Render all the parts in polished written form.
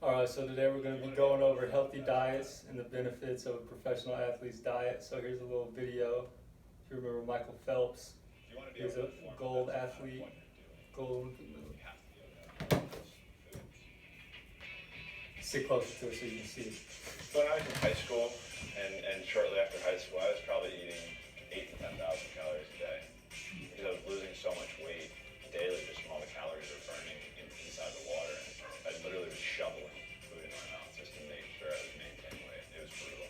Alright, so today we're going to be going over healthy diets and the benefits of a professional athlete's diet. So here's a little video. If you remember Michael Phelps, he's a gold athlete, gold Olympic medal. Sit closer to it so you can see it. When I was in high school and shortly after high school, I was probably eating 8,000 to 10,000 calories a day because I was losing so much weight daily just from all the calories that were burning inside the water. I literally was shoveling food in my mouth just to make sure I was maintaining weight. It was brutal.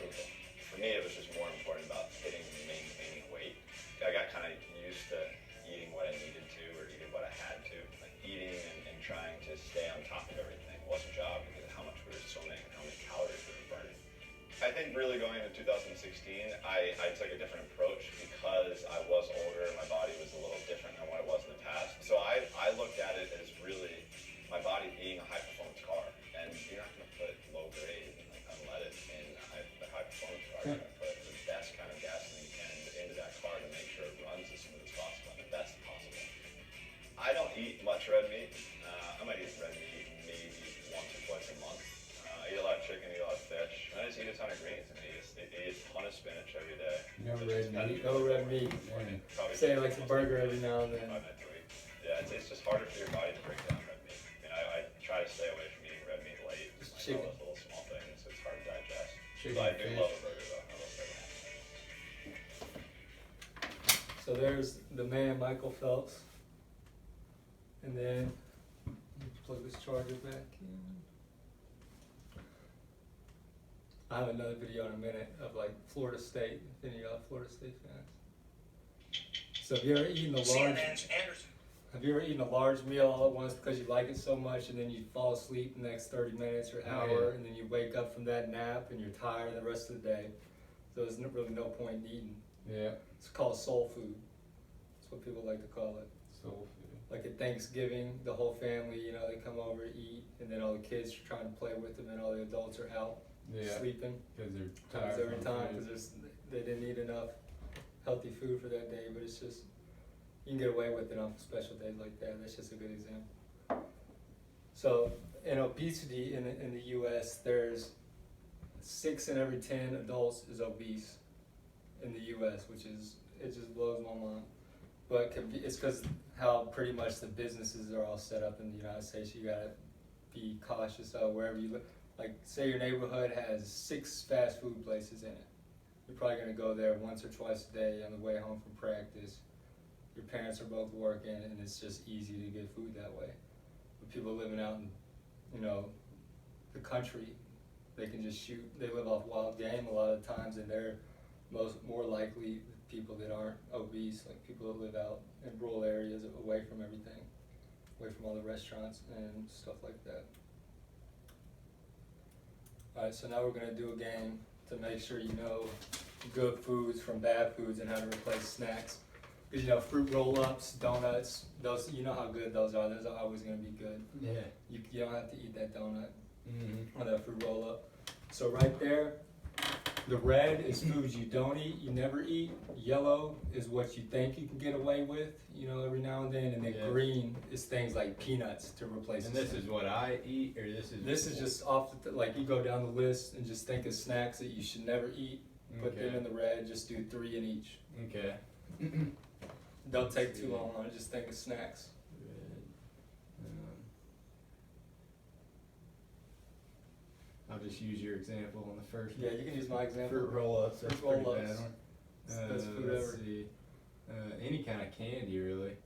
Brutal. For me, it was just more important about hitting and maintaining weight. I got kind of used to eating what I needed to or eating what I had to. Like eating and trying to stay on top of everything wasn't a job because of how much we were swimming and how many calories we were burning. I think really going into 2016, I took a different approach because I was older and my body was a little different than what it was in the past. So I looked at it as really my body being a high-performance car. And you're not going to put low-grade, like unleaded in a high-performance car. You're going to put the best kind of gasoline you can into that car to make sure it runs as smooth as possible and the best possible. I don't eat much red meat. I might eat red meat maybe once or twice a month. I eat a lot of chicken, eat a lot of fish. I just eat a ton of greens and I eat a ton of spinach every day. No red meat. No red meat. Say like a burger every now and then. 5 nights a week. Yeah, it's just harder for your body to break down red meat. I try to stay away from eating red meat late. Just Like chicken. all those little small things, so it's hard to digest. Chicken, But I do fish. love a burger though. I love a burger. So there's the man, Michael Phelps. And then you plug this charger back in. I have another video in a minute of like Florida State, if any of y'all Florida State fans. So have you ever eaten a large meal all at once because you like it so much and then you fall asleep the next 30 minutes or hour and then you wake up from that nap and you're tired the rest of the day. So there's really no point in eating. Yeah, It's called soul food. That's what people like to call it. soul food. Like at Thanksgiving, the whole family, they come over, eat, and then all the kids are trying to play with them and all the adults are out Yeah, sleeping. because they're Times tired every from time food. because they didn't eat enough healthy food for that day, but it's just, you can get away with it on special days like that. That's just a good example. So in obesity in the US, there's 6 in every 10 adults is obese in the US, it just blows my mind. But it's because how pretty much the businesses are all set up in the United States. You gotta be cautious of wherever you live. Like, say your neighborhood has 6 fast food places in it. You're probably gonna go there once or twice a day on the way home from practice. Your parents are both working, and it's just easy to get food that way. But people living out in, the country, they can just shoot. They live off wild game a lot of times, and they're more likely people that aren't obese, like people that live out in rural areas away from everything, away from all the restaurants and stuff like that. Alright, so now we're going to do a game to make sure you know good foods from bad foods and how to replace snacks. Because fruit roll-ups, donuts, those, you know how good those are. Those are always going to be good. Yeah. You don't have to eat that donut Mm-hmm. or that fruit roll-up. So right there, the red is foods you don't eat, you never eat. Yellow is what you think you can get away with, every now and then. And then Yeah. green is things like peanuts to replace. And the this snack. is what I eat, or this is. This is just off like you go down the list and just think of snacks that you should never eat. Put them Okay. in the red. Just do 3 in each. Okay. Don't take too long on it. Just think of snacks. Red. I'll just use your example on the first Yeah, one. you can use my example. Fruit roll-ups. That's Fruit pretty roll-ups. bad one. It's the best food Let's ever. see. Any kind of candy, really.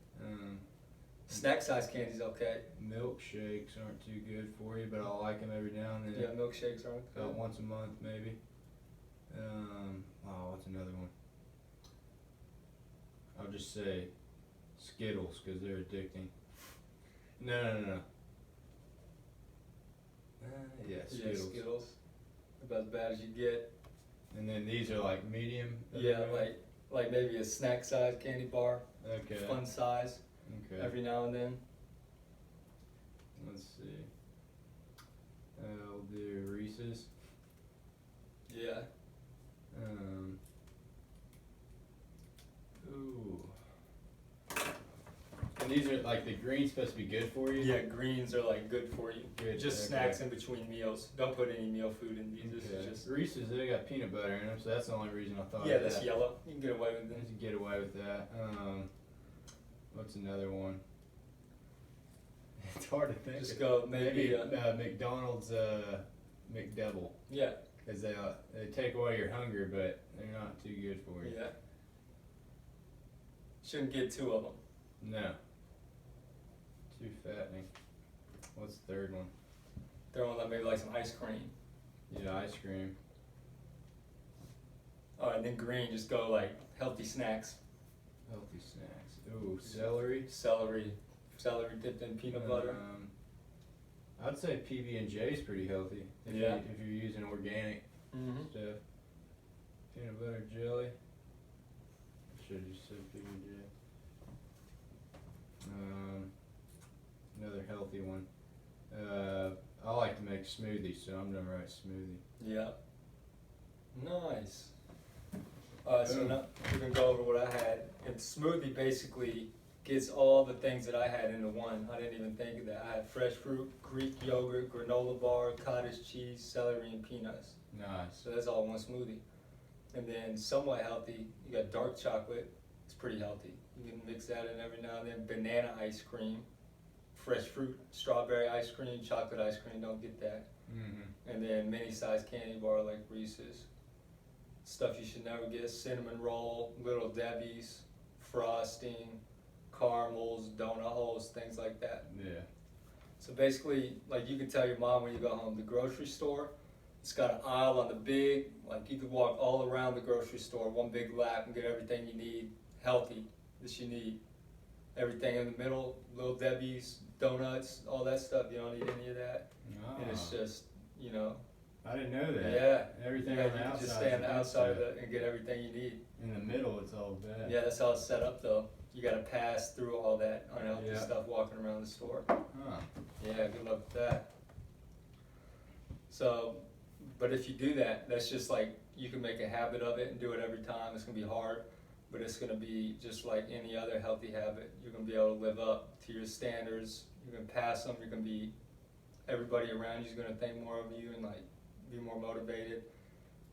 Snack size candy's okay. Milkshakes aren't too good for you, but I like them every now and then. Yeah, milkshakes aren't About good. once a month, maybe. What's another one? I'll just say Skittles, because they're addicting. No. Yeah, Skittles. Yeah, Skittles. About as bad as you get. And then these are like medium? Yeah, like maybe a snack size candy bar. Okay. Fun size. Okay. Every now and then. Let's see. We'll do Reese's. Yeah. Ooh. And these are like the green's supposed to be good for you? Yeah, greens are like good for you. Good, Just okay. snacks in between meals. Don't put any meal food in these. This is Okay. just. Reese's, they got peanut butter in them, so that's the only reason I thought Yeah, of that's that. yellow. You can get away with You it. can get away with that. What's another one? It's hard to think. Just of. go maybe. McDonald's McDouble. Yeah. Cause they take away your hunger, but they're not too good for you. Yeah. Shouldn't get 2 of them. No. Too fattening. What's the third one? Throw in like maybe like some ice cream. Yeah, ice cream. Oh, and then green, just go like healthy snacks. Healthy snacks. Ooh, celery. Celery dipped in peanut butter. I'd say PB&J is pretty healthy if you're using organic Mm-hmm. stuff. Peanut butter jelly. Should have just said PB&J. Another healthy one. I like to make smoothies, so I'm gonna write smoothie. Yeah. Nice. Alright, so now we're gonna go over what I had. And smoothie basically gets all the things that I had into one. I didn't even think of that. I had fresh fruit, Greek yogurt, granola bar, cottage cheese, celery, and peanuts. Nice. So that's all one smoothie. And then somewhat healthy, you got dark chocolate. It's pretty healthy. You can mix that in every now and then. Banana ice cream, fresh fruit, strawberry ice cream, chocolate ice cream. Don't get that. Mm-hmm. And then mini-sized candy bar like Reese's. Stuff you should never get: cinnamon roll, Little Debbie's, frosting, caramels, donut holes, things like that. Yeah. So basically, like you can tell your mom when you go home, the grocery store, it's got an aisle on the big, like you could walk all around the grocery store, one big lap, and get everything you need, healthy, that you need. Everything in the middle, Little Debbie's, donuts, all that stuff, you don't need any of that. And it's just, you know. I didn't know that. Yeah. Everything Yeah, on the you can outside. just stay on the is outside of good it and get everything you need. stuff. In the middle, it's all bad. Yeah, that's how it's set up though. You gotta pass through all that unhealthy Yeah. stuff walking around the store. Huh. Yeah, good luck with that. So, but if you do that, that's just like, you can make a habit of it and do it every time. It's gonna be hard, but it's gonna be just like any other healthy habit. You're gonna be able to live up to your standards. You're gonna pass them. You're gonna be, everybody around you is gonna think more of you and like be more motivated,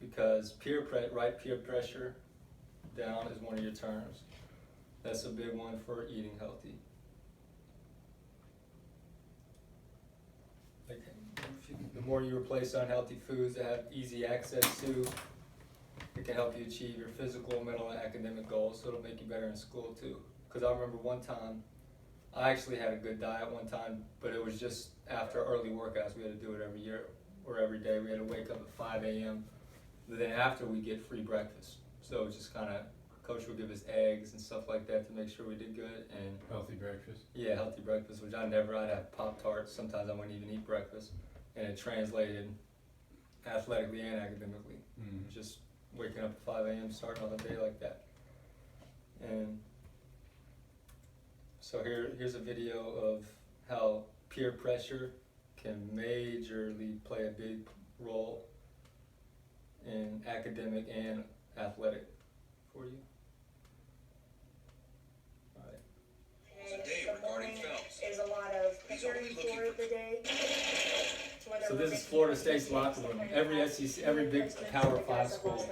because peer pressure down is one of your terms. That's a big one for eating healthy. Like, the more you replace unhealthy foods that have easy access to, it can help you achieve your physical, mental, and academic goals, so it'll make you better in school too. Because I remember one time, I actually had a good diet one time, but it was just after early workouts. We had to do it every year or every day. We had to wake up at 5 a.m. But then after, we get free breakfast. So it was just kind of, coach would give us eggs and stuff like that to make sure we did good. And Healthy breakfast. yeah, healthy breakfast, which I'd have Pop-Tarts. Sometimes I wouldn't even eat breakfast. And it translated athletically and academically. Mm. Just waking up at 5 a.m., starting on a day like that. And so here's a video of how peer pressure can majorly play a big role in academic and athletic for you. Today regarding Phelps is a lot of preparing for the day. So this is Florida State's locker room. Every SEC, every big Power 5 school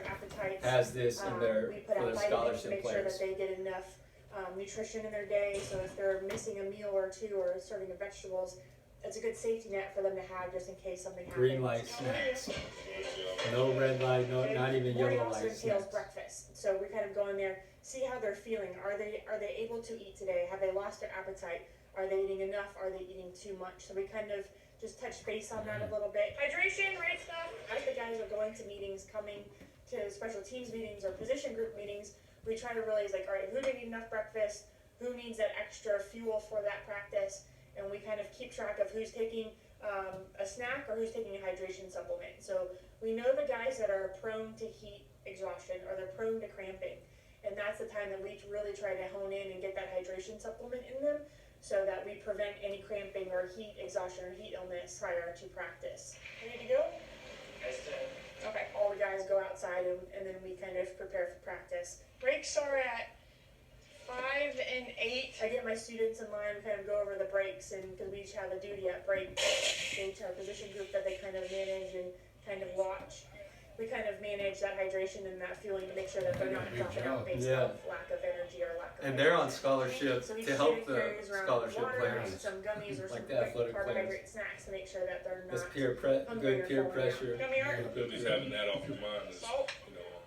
has this in their for their scholarship players. Make sure that they get enough nutrition in their day. So if they're missing a meal or two or a serving of vegetables, it's a good safety net for them to have just in case something happens. Green light snacks. No red light, no, not even Morning yellow also light entails snacks. breakfast. So we kind of go in there, see how they're feeling. Are they able to eat today? Have they lost their appetite? Are they eating enough? Are they eating too much? So we kind of just touch base on that a little bit. Hydration, right stuff. As the guys are going to meetings, coming to special teams meetings or position group meetings, we try to realize like, all right, who didn't eat enough breakfast? Who needs that extra fuel for that practice? And we kind of keep track of who's taking a snack or who's taking a hydration supplement. So we know the guys that are prone to heat exhaustion or they're prone to cramping. And that's the time that we really try to hone in and get that hydration supplement in them so that we prevent any cramping or heat exhaustion or heat illness prior to practice. Ready to go? Okay, all the guys go outside and then we kind of prepare for practice. Breaks are at 5 and 8. I get my students in line, we kind of go over the breaks, and because we each have a duty at break, they each have a position group that they kind of manage and kind of watch. We kind of manage that hydration and that fueling to make sure that they're not Good dropping out job. based Yeah. on lack of energy or lack of And they're on hydration. scholarship So each to help student the carries around scholarship water players. and some gummies or some Like the quick athletic carbohydrate snacks to make sure that they're It's not good hungry or peer falling pressure. out. Come here. Good At least peer- having that off your mind is,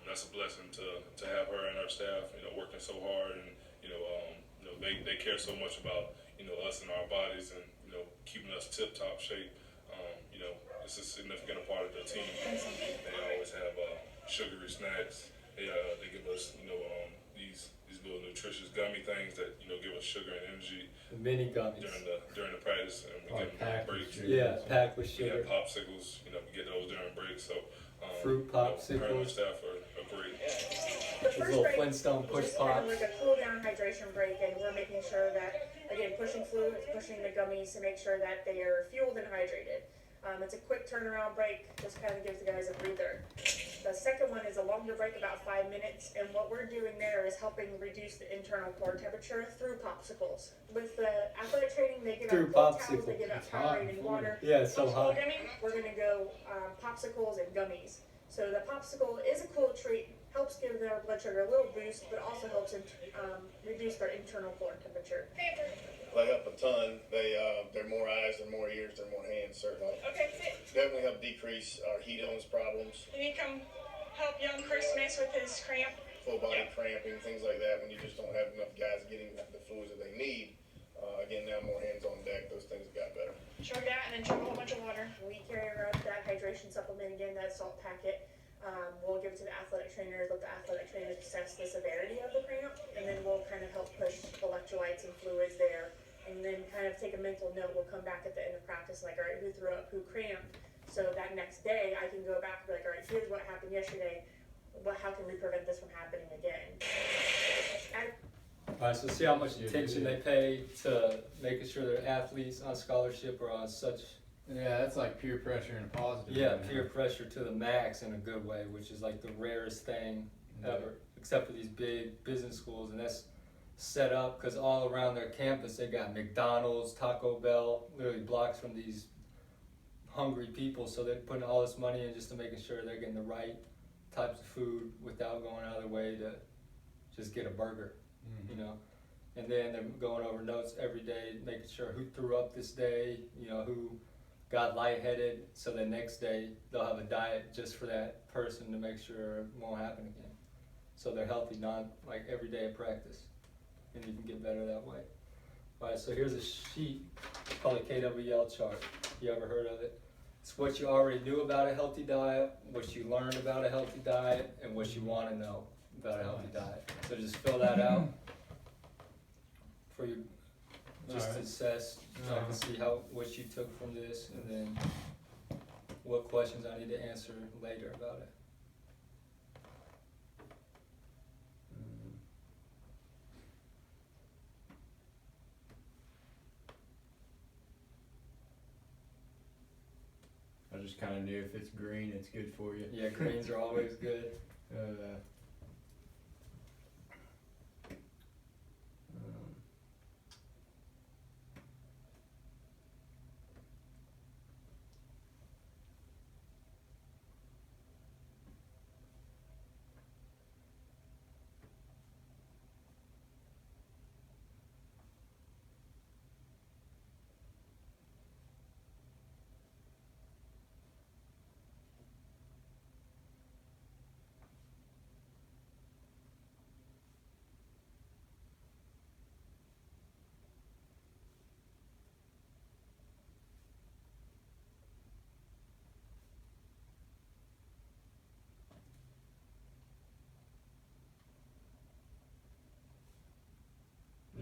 that's a blessing to have her and her staff, working so hard and, they care so much about, us and our bodies and, keeping us tip top shape. It's a significant part of the team. They always have, sugary snacks. They give us, these little nutritious gummy things that, give us sugar and energy The mini gummies. during the practice, and we Or get them packed during with breaks. sugar. Yeah, packed with We sugar. have popsicles, we get those during breaks. So Fruit her and her popsicles. staff are great. The Those first little break Flintstone is push just kind of pops. like a cool down hydration break, and we're making sure that, again, pushing fluids, pushing the gummies to make sure that they are fueled and hydrated. It's a quick turnaround break, just kind of gives the guys a breather. The second one is a longer break, about 5 minutes, and what we're doing there is helping reduce the internal core temperature through popsicles. With the athletic training, they give Through out cold towels, popsicle. they give out It's hot Powerade and and full. water. Yeah, it's so hot. We're gonna go popsicles and gummies. So the popsicle is a cool treat, helps give their blood sugar a little boost, but also helps reduce their internal core temperature. They help a ton. They're more eyes, they're more ears, they're more hands, certainly. Okay, sit. Definitely help decrease our heat illness problems, Can you come help young Chris Smith with his cramp? full body cramping, things like that. When you just don't have enough guys getting the fluids that they need. Again, now more hands on deck. Those things have got better. Chug that and then chug a whole bunch of water. We carry around that hydration supplement again, that salt packet. We'll give it to the athletic trainers, let the athletic trainers assess the severity of the cramp, and then we'll kind of help push electrolytes and fluids there, and then kind of take a mental note. We'll come back at the end of practice, like, all right, who threw up, who cramped, so that next day I can go back and be like, all right, here's what happened yesterday. How can we prevent this from happening again? Alright, so see how much Yeah, attention yeah. they pay to making sure their athletes on scholarship are on such, Yeah, that's like peer pressure in a positive yeah, way. peer pressure to the max in a good way, which is like the rarest thing ever, except for these big business schools, and that's set up because all around their campus they got McDonald's, Taco Bell, literally blocks from these hungry people, so they're putting all this money in just to making sure they're getting the right types of food without going out of their way to just get a burger. Mhm. And then they're going over notes every day, making sure who threw up this day, who got lightheaded, so the next day they'll have a diet just for that person to make sure it won't happen again. So they're healthy, every day of practice, and you can get better that way. Alright, so here's a sheet called a KWL chart. You ever heard of it? It's what you already knew about a healthy diet, what you learned about a healthy diet, and what you want to know about a healthy diet. So just fill that out for you, just to Alright. assess, so I can see what you took from this, and then what questions I need to answer later about it. I just kind of knew if it's green, it's good for you. Yeah, greens are always good. Um,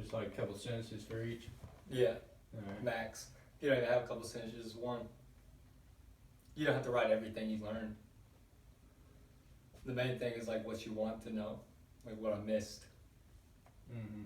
Just like a couple sentences for each. Yeah, Alright. max. You don't even have a couple sentences, just one. You don't have to write everything you learned. The main thing is like what you want to know, like what I missed. Mm-hmm.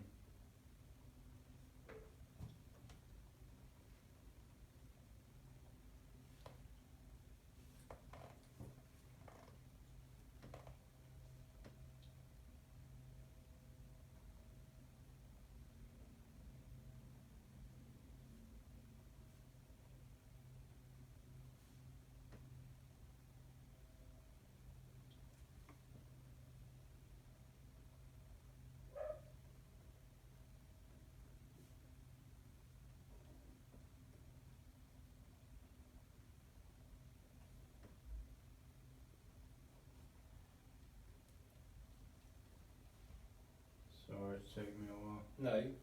No, you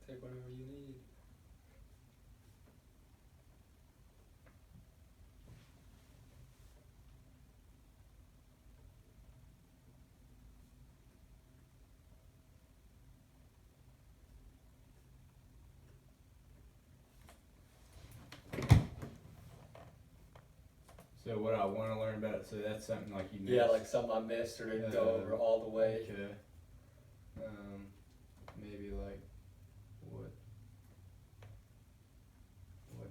take whatever you need. So what I want to learn about, so that's something like you missed. Yeah, like something I missed or didn't go over all the way. Okay. Maybe like what type of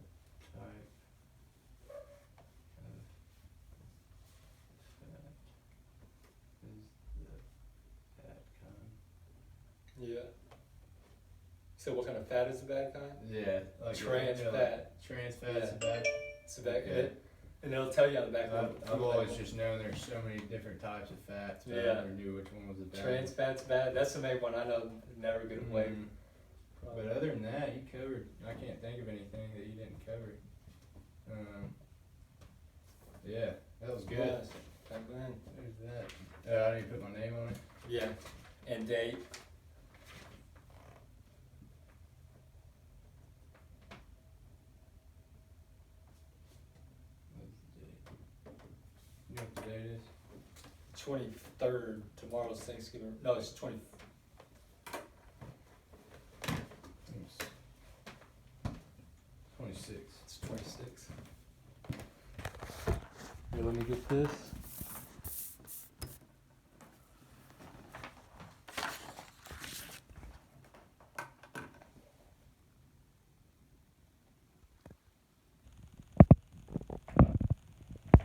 fat is the bad kind? Yeah. So what kind of fat is the bad kind? Yeah, like Trans you know, fat. Like, trans fat is Yeah. the bad. It's the back Yeah. and it'll tell you on the back of the I've food always label. just known there's so many different types of fats, but I Yeah. never knew which one was the bad. Trans fat's bad. That's the main one I know. Never get away. Mhm. But other than that, you covered. I can't think of anything that you didn't cover. Yeah, that was good. Yes. Back then. There's that. I need to put my name on it. Yeah. And date. What's the date? You know what the date is? 23rd. Tomorrow's Thanksgiving. No, it's 20. It's 26. It's 26. Here, let me get this.